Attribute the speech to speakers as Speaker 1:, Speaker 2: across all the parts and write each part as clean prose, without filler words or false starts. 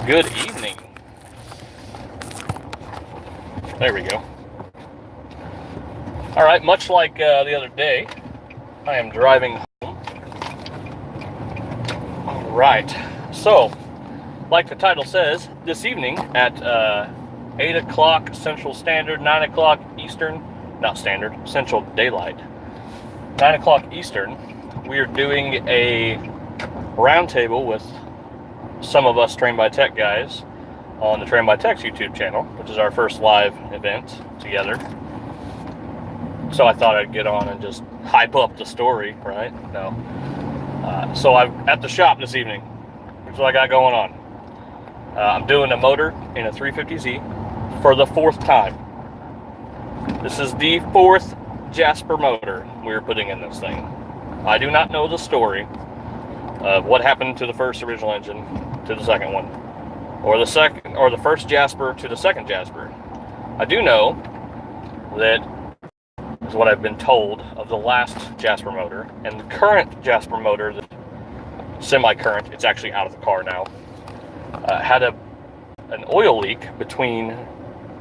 Speaker 1: Good evening. There we go. All right, much like the other day, I am driving home. All right, so like the title says, this evening at 8 o'clock Central Standard, 9 o'clock Eastern, not Standard, Central Daylight, 9 o'clock Eastern, we are doing a roundtable with some of us Train by Tech guys on the Train by Tech's YouTube channel, which is our first live event together. So I thought I'd get on and just hype up the story, right? No. So I'm at the shop this evening. Here's what I got going on. I'm doing a motor in a 350Z for the 4th time. This is the 4th Jasper motor we're putting in this thing. I do not know the story of what happened to the first original engine to the second one, or the first Jasper to the second Jasper. I do know that is what I've been told of the last Jasper motor, and the current Jasper motor, the semi-current, it's actually out of the car now, had an oil leak between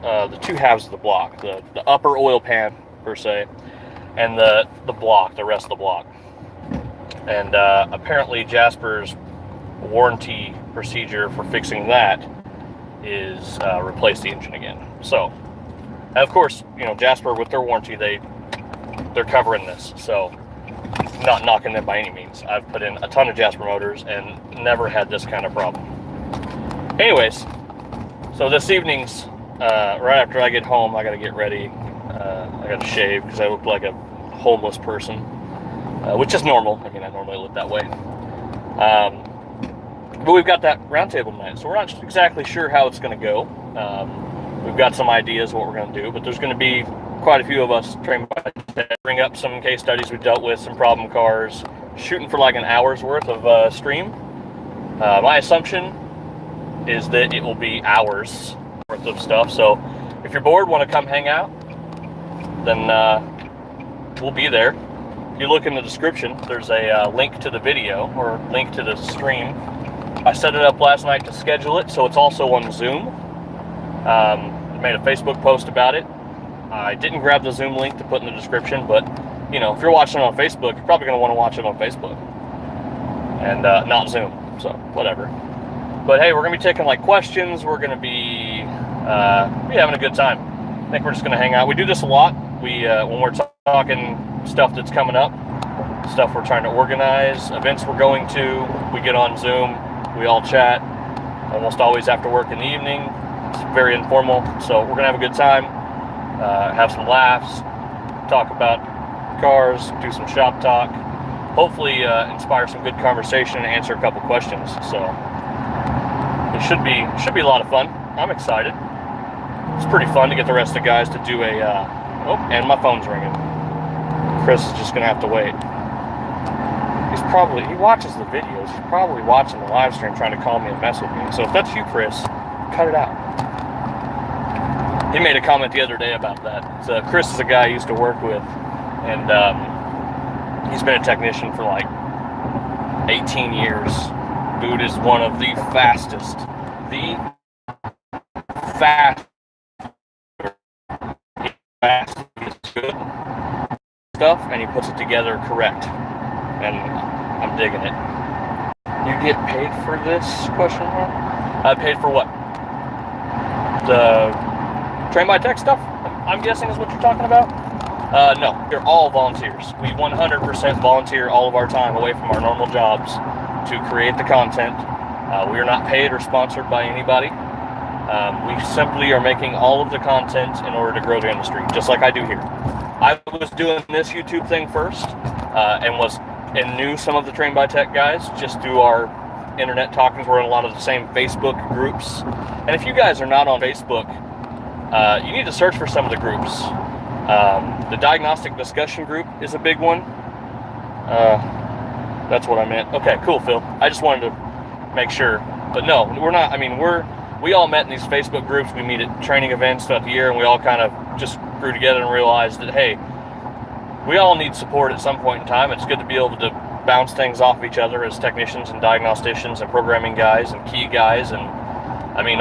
Speaker 1: the two halves of the block, the upper oil pan per se, and the block, the rest of the block. And apparently Jasper's warranty procedure for fixing that is replace the engine again. So, and of course, you know, Jasper with their warranty, they're covering this. So, not knocking them by any means. I've put in a ton of Jasper motors and never had this kind of problem. Anyways, so this evening's right after I get home, I got to get ready. I got to shave because I look like a homeless person, which is normal. I mean, I normally look that way. But we've got that roundtable tonight, so we're not exactly sure how it's going to go. We've got some ideas of what we're going to do, but there's going to be quite a few of us trained by Tech, bring up some case studies we've dealt with, some problem cars, shooting for like an hour's worth of stream. My assumption is that it will be hours worth of stuff, so if you're bored, want to come hang out, then we'll be there. If you look in the description, there's a link to the video, or link to the stream. I set it up last night to schedule it, so it's also on Zoom. Made a Facebook post about it. I didn't grab the Zoom link to put in the description, but you know, if you're watching it on Facebook, you're probably going to want to watch it on Facebook and not Zoom. So whatever. But hey, we're going to be taking like questions. We're going to be having a good time. I think we're just going to hang out. We do this a lot. We when we're talking stuff that's coming up, stuff we're trying to organize, events we're going to, we get on Zoom. We all chat, almost always after work in the evening. It's very informal, so we're gonna have a good time, have some laughs, talk about cars, do some shop talk, hopefully inspire some good conversation and answer a couple questions. So it should be a lot of fun. I'm excited. It's pretty fun to get the rest of the guys to do a. Oh, and my phone's ringing. Chris is just gonna have to wait. He watches the videos. He's probably watching the live stream trying to call me and mess with me. So if that's you, Chris, cut it out. He made a comment the other day about that. So Chris is a guy I used to work with, and he's been a technician for like 18 years. Dude is one of the fastest good stuff, and he puts it together correct. And I'm digging it. You get paid for this? Question mark? Paid for what? The Train by Tech stuff, I'm guessing is what you're talking about? No, they're all volunteers. We 100% volunteer all of our time away from our normal jobs to create the content. We are not paid or sponsored by anybody. We simply are making all of the content in order to grow the industry, just like I do here. I was doing this YouTube thing first, and knew some of the Train by Tech guys just through our internet talkings. We're in a lot of the same Facebook groups. And if you guys are not on Facebook, you need to search for some of the groups. The diagnostic discussion group is a big one. That's what I meant. Okay, cool, Phil. I just wanted to make sure. But no, we're not. I mean, we all met in these Facebook groups. We meet at training events throughout the year, and we all kind of just grew together and realized that, hey, we all need support at some point in time. It's good to be able to bounce things off of each other as technicians and diagnosticians and programming guys and key guys and I mean,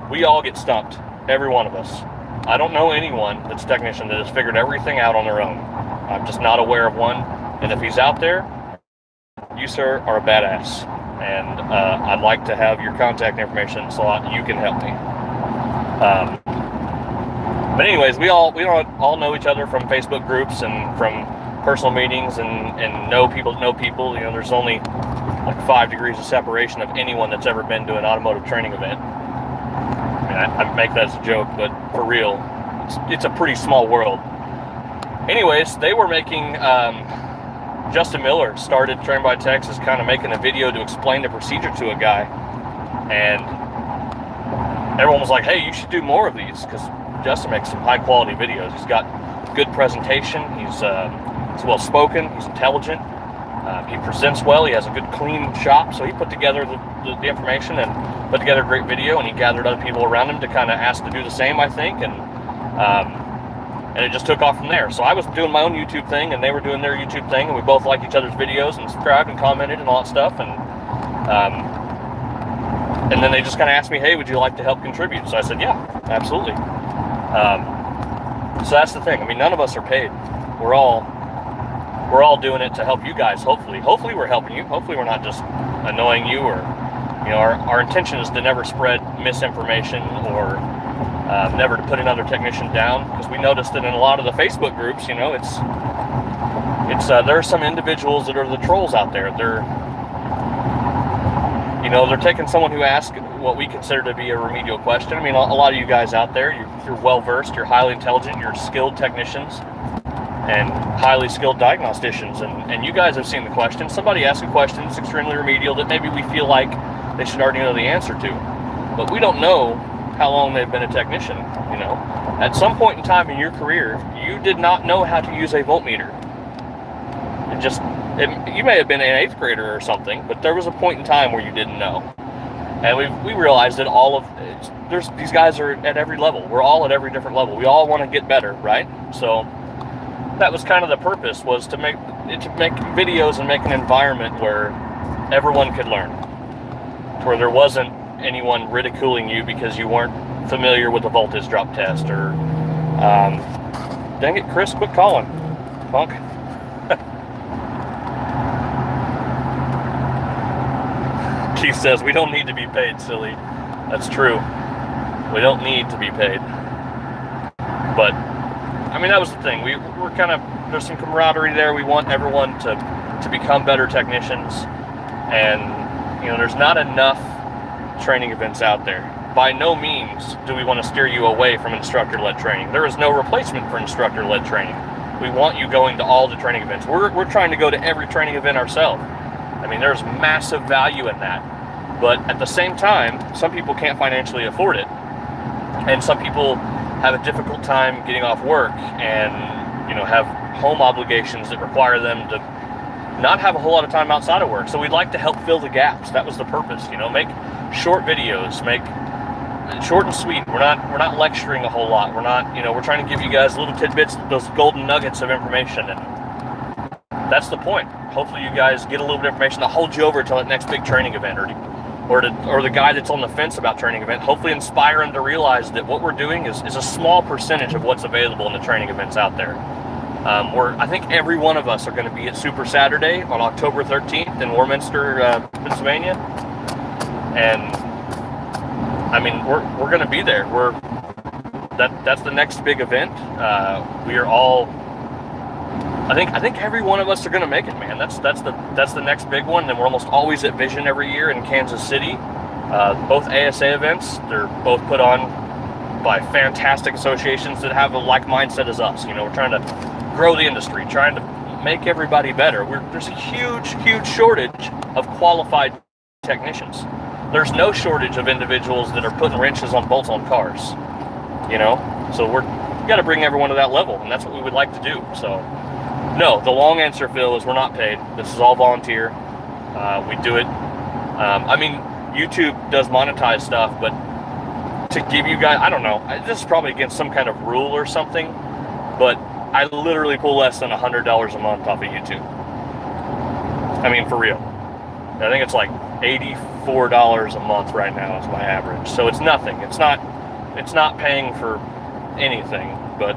Speaker 1: we all get stumped, every one of us. I don't know anyone that's a technician that has figured everything out on their own. I'm just not aware of one, and if he's out there, you, sir, are a badass, and I'd like to have your contact information so you can help me. But anyways, we all know each other from Facebook groups and from personal meetings, and know people. You know, there's only like 5 degrees of separation of anyone that's ever been to an automotive training event. I mean, I make that as a joke, but for real, it's a pretty small world. Anyways, they were making, Justin Miller started Train by Texas, kind of making a video to explain the procedure to a guy, and everyone was like, hey, you should do more of these, because Justin makes some high quality videos. He's got good presentation, he's well spoken, he's intelligent, he presents well, he has a good clean shop, so he put together the information and put together a great video, and he gathered other people around him to kind of ask to do the same, I think, and it just took off from there. So I was doing my own YouTube thing, and they were doing their YouTube thing, and we both liked each other's videos and subscribed and commented and all that stuff, and then they just kind of asked me, hey, would you like to help contribute? So I said, yeah, absolutely. So that's the thing. I mean, none of us are paid. We're all doing it to help you guys, hopefully. Hopefully we're helping you. Hopefully we're not just annoying you, or, you know, our intention is to never spread misinformation or never to put another technician down, because we noticed that in a lot of the Facebook groups, you know, there are some individuals that are the trolls out there. They're taking someone who asked what we consider to be a remedial question. I mean, a lot of you guys out there, you're well-versed, you're highly intelligent, you're skilled technicians and highly skilled diagnosticians, and you guys have seen the question. Somebody asks a question that's extremely remedial that maybe we feel like they should already know the answer to, but we don't know how long they've been a technician. You know, at some point in time in your career, you did not know how to use a voltmeter. You may have been an 8th grader or something, but there was a point in time where you didn't know. And we realized that these guys are at every level. We're all at every different level. We all want to get better, right? So that was kind of the purpose, was to make videos and make an environment where everyone could learn, where there wasn't anyone ridiculing you because you weren't familiar with the voltage drop test, or dang it, Chris, quit calling, punk. Keith says, we don't need to be paid, silly. That's true. We don't need to be paid. But, I mean, that was the thing. We're kind of, there's some camaraderie there. We want everyone to become better technicians. And, you know, there's not enough training events out there. By no means do we want to steer you away from instructor-led training. There is no replacement for instructor-led training. We want you going to all the training events. We're trying to go to every training event ourselves. I mean, there's massive value in that. But at the same time, some people can't financially afford it. And some people have a difficult time getting off work and, you know, have home obligations that require them to not have a whole lot of time outside of work. So we'd like to help fill the gaps. That was the purpose, you know, make short videos, make short and sweet. We're not lecturing a whole lot. We're trying to give you guys little tidbits, those golden nuggets of information, and that's the point. Hopefully you guys get a little bit of information to hold you over until that next big training event, or the guy that's on the fence about training event, hopefully inspire him to realize that what we're doing is a small percentage of what's available in the training events out there. I think every one of us are going to be at Super Saturday on October 13th in Warminster, Pennsylvania. And I mean, we're going to be there. That's the next big event. We are all, I think every one of us are going to make it, man. That's the next big one. And we're almost always at Vision every year in Kansas City. Both ASA events, they're both put on by fantastic associations that have a like mindset as us. You know, we're trying to grow the industry, trying to make everybody better. There's a huge shortage of qualified technicians. There's no shortage of individuals that are putting wrenches on bolts on cars. You know, so we got to bring everyone to that level, and that's what we would like to do. So, no, the long answer, Phil, is we're not paid. This is all volunteer. We do it. I mean, YouTube does monetize stuff, but to give you guys, I don't know, this is probably against some kind of rule or something, but I literally pull less than $100 a month off of YouTube. I mean, for real. I think it's like $84 $64 a month right now is my average. So it's nothing. It's not paying for anything, but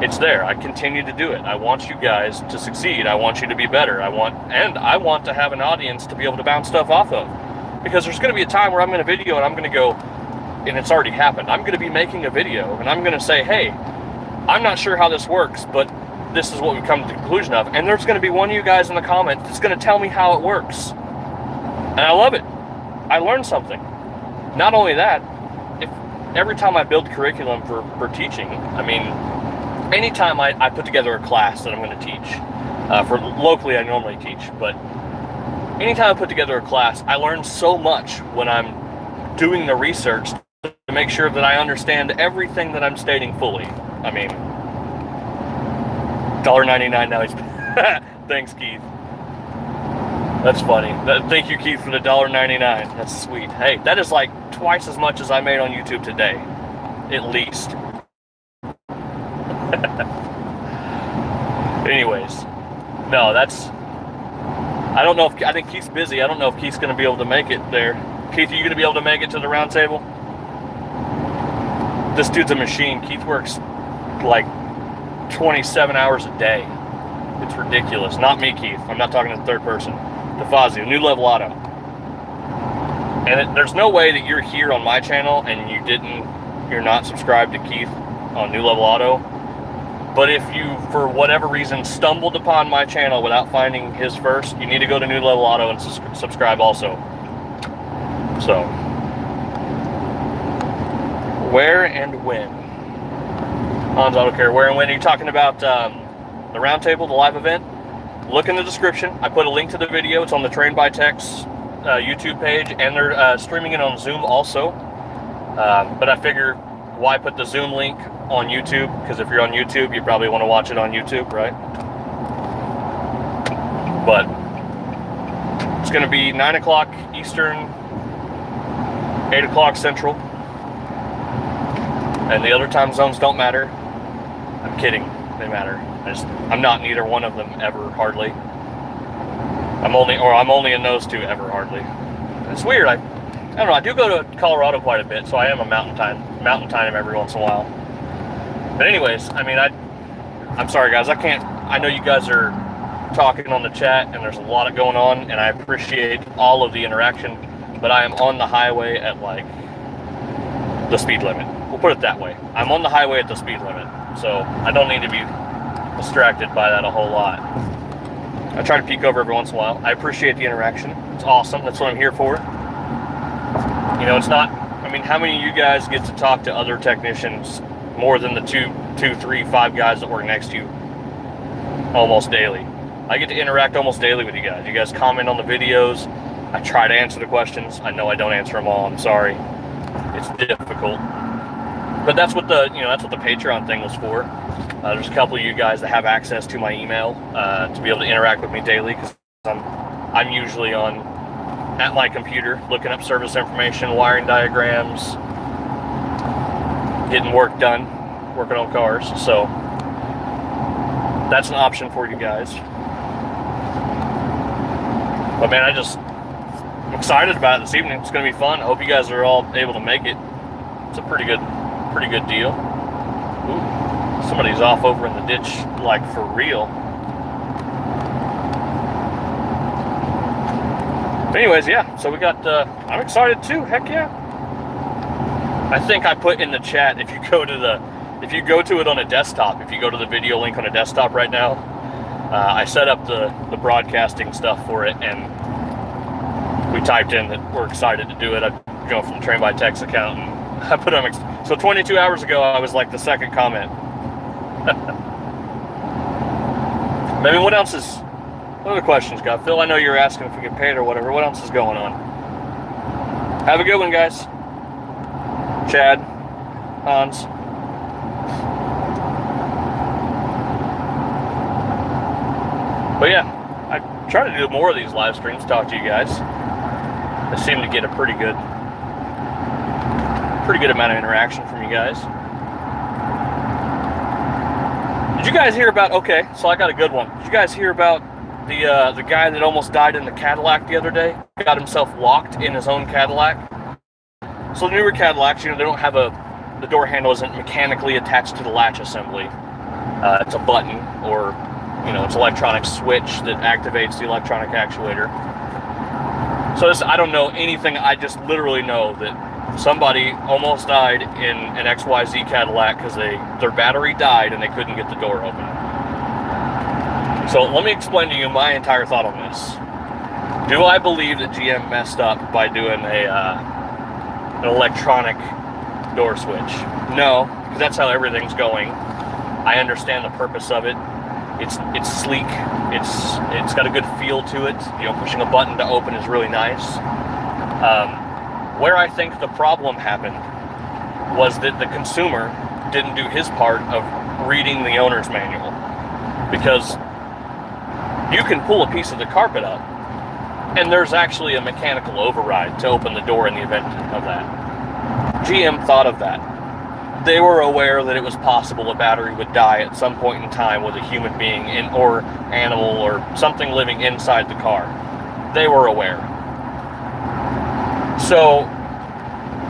Speaker 1: it's there. I continue to do it. I want you guys to succeed. I want you to be better. I want to have an audience to be able to bounce stuff off of. Because there's going to be a time where I'm in a video and I'm going to go, and it's already happened, I'm going to be making a video and I'm going to say, hey, I'm not sure how this works, but this is what we've come to the conclusion of. And there's going to be one of you guys in the comments that's going to tell me how it works. And I love it. I learned something. Not only that, every time I build curriculum for teaching, I mean, anytime I put together a class that I'm going to teach, for locally I normally teach, but anytime I put together a class, I learn so much when I'm doing the research to make sure that I understand everything that I'm stating fully. I mean, $1.99 now. Thanks, Keith. That's funny. Thank you, Keith, for the $1.99. That's sweet. Hey, that is like twice as much as I made on YouTube today, at least. Anyways, no, I don't know if, I think Keith's busy. I don't know if Keith's going to be able to make it there. Keith, are you going to be able to make it to the round table? This dude's a machine. Keith works like 27 hours a day. It's ridiculous. Not me, Keith. I'm not talking in third person. DeFazio, New Level Auto. And there's no way that you're here on my channel and you're not subscribed to Keith on New Level Auto. But if you, for whatever reason, stumbled upon my channel without finding his first, you need to go to New Level Auto and subscribe also. So, where and when? Hans Auto Care, where and when? Are you talking about the roundtable, the live event? Look in the description. I put a link to the video. It's on the Trained by Tech's YouTube page, and they're streaming it on Zoom also. But I figure, why put the Zoom link on YouTube? Because if you're on YouTube, you probably want to watch it on YouTube, right? But it's going to be 9 o'clock Eastern, 8 o'clock Central. And the other time zones don't matter. I'm kidding. They matter. I'm not in either one of them ever, hardly. I'm only in those two ever, hardly. It's weird. I don't know. I do go to Colorado quite a bit, so I am a mountain time every once in a while. But anyways, I mean, I'm sorry, guys. I know you guys are talking on the chat, and there's a lot going on, and I appreciate all of the interaction, but I am on the highway at, like, the speed limit. We'll put it that way. I'm on the highway at the speed limit, so I don't need to be distracted by that a whole lot. I try to peek over every once in a while. I appreciate the interaction. It's awesome. That's what I'm here for. You know, it's not, I mean, how many of you guys get to talk to other technicians more than the two, three, 5 guys that work next to you almost daily? I get to interact almost daily with you guys. You guys comment on the videos. I try to answer the questions. I know I don't answer them all. I'm sorry. It's difficult. But that's what the Patreon thing was for. There's a couple of you guys that have access to my email to be able to interact with me daily, because I'm usually at my computer looking up service information, wiring diagrams, getting work done, working on cars. So that's an option for you guys. But man, I'm excited about it this evening. It's going to be fun. I hope you guys are all able to make it. It's a pretty good deal. Ooh, somebody's off over in the ditch, like, for real. But anyways, yeah, so we got, I'm excited too, heck yeah. I think I put in the chat, if you go to it on a desktop, if you go to the video link on a desktop right now, I set up the broadcasting stuff for it, and we typed in that we're excited to do it. I'm going from Trained by Tech's account, and I put on, so 22 hours ago, I was like the second comment. Maybe what other questions, guys? Phil, I know you're asking if we get paid or whatever. What else is going on? Have a good one, guys. Chad, Hans. But yeah, I try to do more of these live streams, talk to you guys. I seem to get a pretty good amount of interaction from you guys. Did you guys hear about, okay, so I got a good one. Did you guys hear about the guy that almost died in the Cadillac the other day, got himself locked in his own Cadillac. So the newer Cadillacs, they don't have the door handle isn't mechanically attached to the latch assembly. It's a button, or it's an electronic switch that activates the electronic actuator. So I don't know anything. I just literally know that somebody almost died in an XYZ Cadillac because their battery died and they couldn't get the door open. So let me explain to you my entire thought on this. Do I believe that GM messed up by doing an electronic door switch? No, because that's how everything's going. I understand the purpose of it. It's sleek. It's got a good feel to it. Pushing a button to open is really nice. Where I think the problem happened was that the consumer didn't do his part of reading the owner's manual, because you can pull a piece of the carpet up and there's actually a mechanical override to open the door in the event of that. GM thought of that. They were aware that it was possible a battery would die at some point in time with a human being or animal or something living inside the car. They were aware. So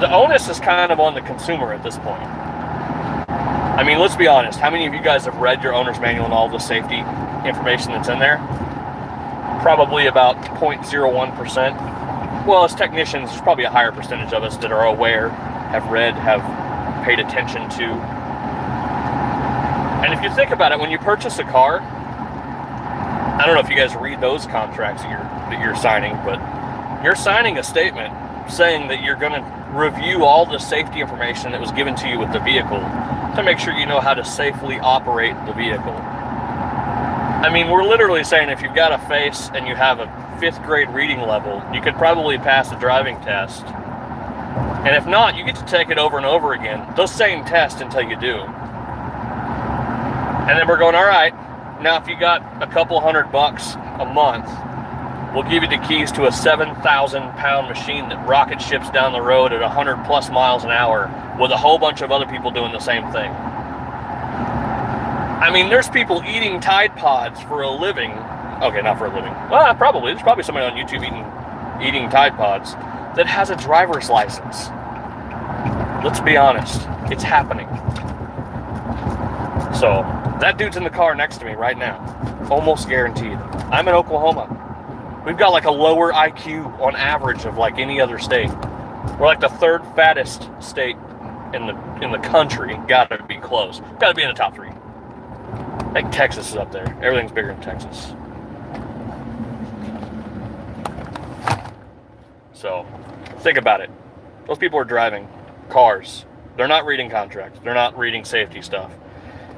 Speaker 1: the onus is kind of on the consumer at this point. I mean, let's be honest. How many of you guys have read your owner's manual and all the safety information that's in there? Probably about 0.01%. Well, as technicians, there's probably a higher percentage of us that are aware, have read, have paid attention to. And if you think about it, when you purchase a car, I don't know if you guys read those contracts that you're signing, but you're signing a statement saying that you're going to review all the safety information that was given to you with the vehicle to make sure you know how to safely operate the vehicle. I mean, we're literally saying if you've got a face and you have a 5th grade reading level, you could probably pass a driving test. And if not, you get to take it over and over again, the same test until you do. And then we're going, all right, now if you got a couple $100 a month, we'll give you the keys to a 7,000-pound machine that rocket ships down the road at 100+ miles an hour with a whole bunch of other people doing the same thing. I mean, there's people eating Tide Pods for a living. Okay, not for a living. Well, probably. There's probably somebody on YouTube eating Tide Pods that has a driver's license. Let's be honest. It's happening. So, that dude's in the car next to me right now. Almost guaranteed. I'm in Oklahoma. We've got like a lower IQ on average of like any other state. We're like the 3rd fattest state in the country. Gotta be close. Gotta be in the top 3. I think Texas is up there. Everything's bigger in Texas. So, think about it. Those people are driving cars. They're not reading contracts. They're not reading safety stuff.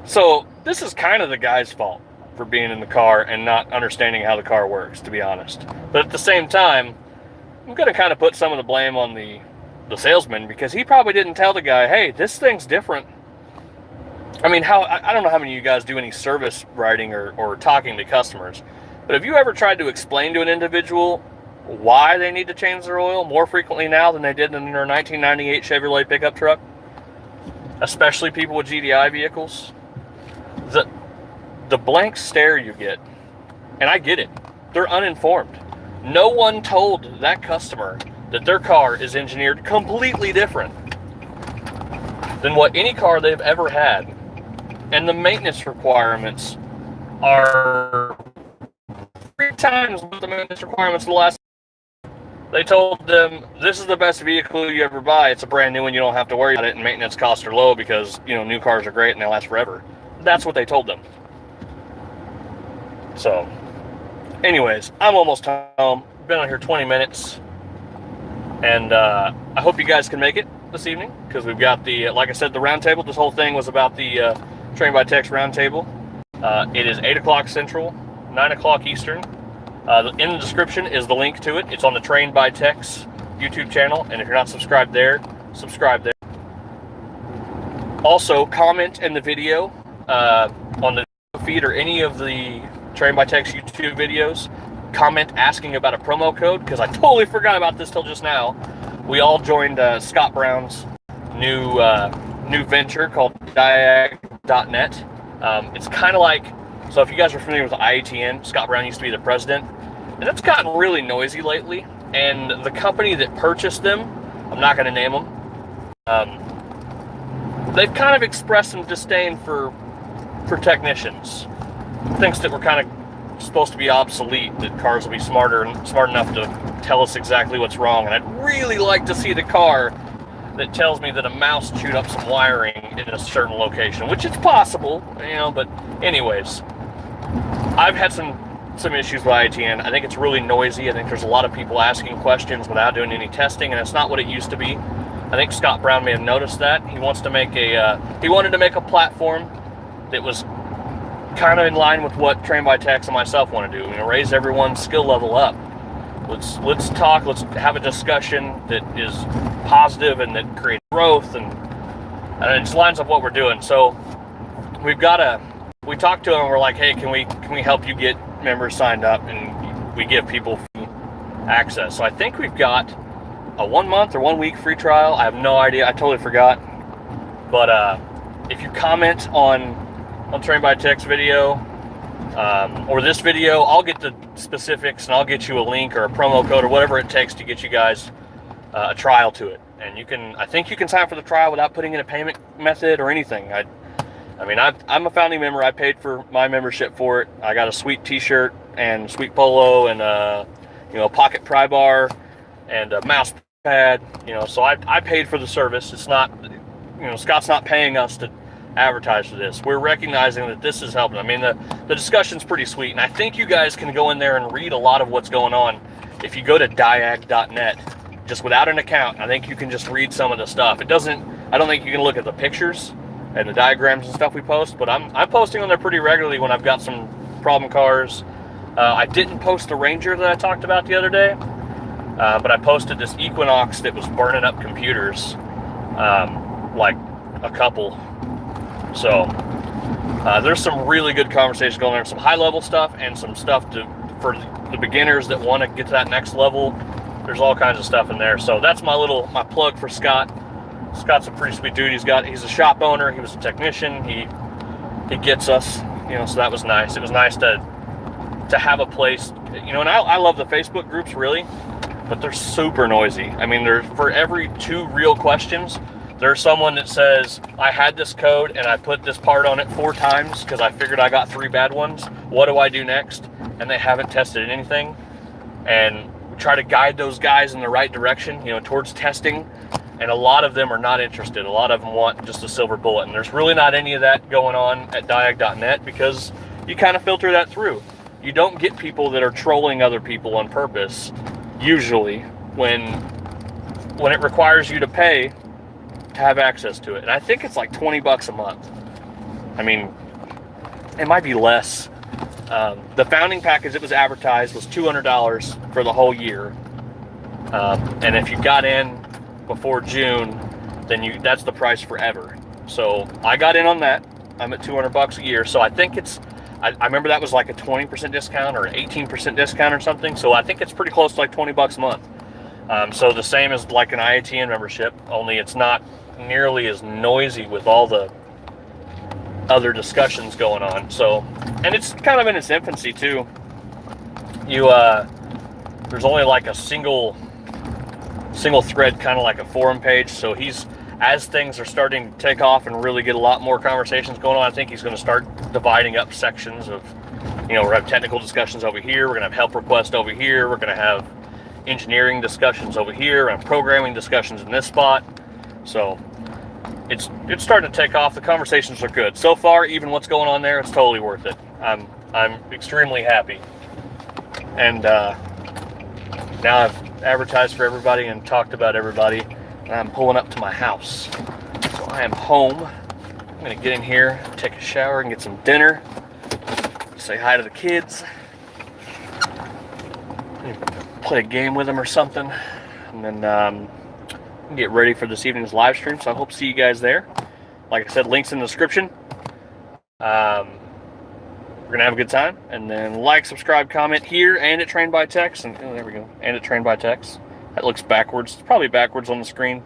Speaker 1: So, this is kind of the guy's fault for being in the car and not understanding how the car works, to be honest. But at the same time, I'm going to kind of put some of the blame on the salesman, because he probably didn't tell the guy, hey, this thing's different. I mean, I don't know how many of you guys do any service writing or talking to customers, but have you ever tried to explain to an individual why they need to change their oil more frequently now than they did in their 1998 Chevrolet pickup truck? Especially people with GDI vehicles. The blank stare you get, and I get it, they're uninformed. No one told that customer that their car is engineered completely different than what any car they've ever had. And the maintenance requirements are 3 times what the maintenance requirements of the last. They told them, this is the best vehicle you ever buy. It's a brand new one. You don't have to worry about it. And maintenance costs are low because, new cars are great and they last forever. That's what they told them. So, anyways, I'm almost home. Been on here 20 minutes. And I hope you guys can make it this evening, because we've got the, like I said, the roundtable. This whole thing was about the Train by Tech's roundtable. It is 8 o'clock Central, 9 o'clock Eastern. In the description is the link to it. It's on the Train by Tech's YouTube channel, and if you're not subscribed there, subscribe there. Also, comment in the video on the feed or any of the Train by Tech's YouTube videos. Comment asking about a promo code, because I totally forgot about this till just now. We all joined Scott Brown's new venture called Diagun.net. It's kind of like So if you guys are familiar with IATN, Scott Brown used to be the president, and that's gotten really noisy lately. And the company that purchased them, I'm not going to name them, they've kind of expressed some disdain for technicians. Thinks that we're kind of supposed to be obsolete, that cars will be smart enough to tell us exactly what's wrong. And I'd really like to see the car that tells me that a mouse chewed up some wiring in a certain location, which is possible, you know. But anyways, I've had some issues with IATN. I think it's really noisy. I think there's a lot of people asking questions without doing any testing, and it's not what it used to be. I think Scott Brown may have noticed that. He wants to make he wanted to make a platform that was kind of in line with what Train by Techs and myself want to do. You know, raise everyone's skill level up. Let's talk. Let's have a discussion that is positive and that creates growth, and it just lines up what we're doing. So we talked to him. We're like, hey, can we help you get members signed up, and we give people free access. So I think we've got a 1 month or 1 week free trial. I have no idea. I totally forgot. But if you comment on Train by Tech's video or this video, I'll get the specifics and I'll get you a link or a promo code or whatever it takes to get you guys a trial to it. And I think you can sign up for the trial without putting in a payment method or anything. I mean, I'm a founding member. I paid for my membership for it. I got a sweet T-shirt and sweet polo and a pocket pry bar and a mouse pad. So I paid for the service. It's not, Scott's not paying us to advertise for this. We're recognizing that this is helping. I mean, the discussion's pretty sweet, and I think you guys can go in there and read a lot of what's going on. If you go to diag.net, just without an account, I think you can just read some of the stuff. I don't think you can look at the pictures and the diagrams and stuff we post, but I'm posting on there pretty regularly when I've got some problem cars. I didn't post the Ranger that I talked about the other day, but I posted this Equinox that was burning up computers, like a couple. So there's some really good conversations going on, some high-level stuff and some stuff for the beginners that want to get to that next level. There's all kinds of stuff in there. So that's my plug for Scott. Scott's a pretty sweet dude. He's a shop owner. He was a technician. He gets us, so that was nice. It was nice to have a place, and I love the Facebook groups, really, but they're super noisy. I mean, for every 2 real questions, there's someone that says, I had this code and I put this part on it 4 times because I figured I got 3 bad ones. What do I do next? And they haven't tested anything. And we try to guide those guys in the right direction, towards testing. And a lot of them are not interested. A lot of them want just a silver bullet. And there's really not any of that going on at diag.net because you kind of filter that through. You don't get people that are trolling other people on purpose, usually, when it requires you to pay to have access to it. And I think it's like $20 a month. I mean, it might be less. The founding package that was advertised was $200 for the whole year. And if you got in before June, then that's the price forever. So I got in on that. I'm at $200 a year. So I think I remember that was like a 20% discount or an 18% discount or something. So I think it's pretty close to like $20 a month. So the same as like an IATN membership, only it's not nearly as noisy with all the other discussions going on. So, and it's kind of in its infancy too. There's only like a single thread, kind of like a forum page. So as things are starting to take off and really get a lot more conversations going on, I think he's going to start dividing up sections of, we're going to have technical discussions over here. We're going to have help requests over here. We're going to have engineering discussions over here and programming discussions in this spot. So it's starting to take off. The conversations are good. So far, even what's going on there, it's totally worth it. I'm extremely happy. And now I've advertised for everybody and talked about everybody, and I'm pulling up to my house. So I am home. I'm gonna get in here, take a shower, and get some dinner. Say hi to the kids. Play a game with them or something, and then get ready for this evening's live stream. So I hope to see you guys there. Like I said, links in the description. We're gonna have a good time, and then like, subscribe, comment here and at Train by Techs, and there we go, and at Train by Techs. That looks backwards. It's probably backwards on the screen.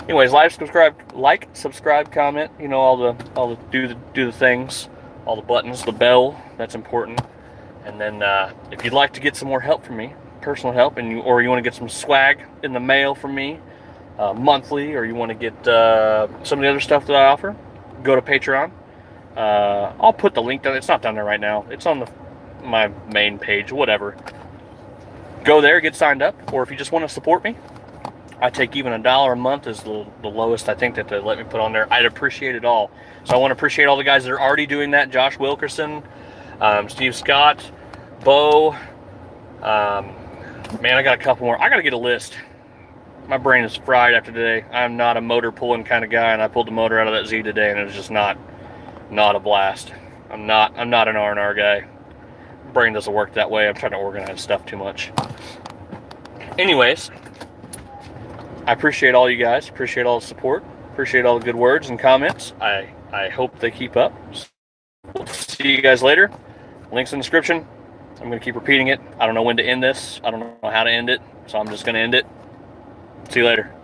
Speaker 1: Anyways, like, subscribe, comment. All the do the things. all the buttons, the bell, that's important. And then if you'd like to get some more help from me, personal help, and or you want to get some swag in the mail from me monthly, or you want to get some of the other stuff that I offer, go to Patreon. I'll put the link down. It's not down there right now. It's on my main page, whatever. Go there, get signed up, or if you just want to support me, I take even $1 a month is the lowest I think that they let me put on there. I'd appreciate it all. So I want to appreciate all the guys that are already doing that. Josh Wilkerson, Steve Scott, Bo. Man, I got a couple more. I got to get a list. My brain is fried after today. I'm not a motor pulling kind of guy, and I pulled the motor out of that Z today, and it was just not a blast. I'm not an R&R guy. Brain doesn't work that way. I'm trying to organize stuff too much. Anyways, I appreciate all you guys. Appreciate all the support. Appreciate all the good words and comments. I hope they keep up. We'll see you guys later. Links in the description. I'm going to keep repeating it. I don't know when to end this. I don't know how to end it, so I'm just going to end it. See you later.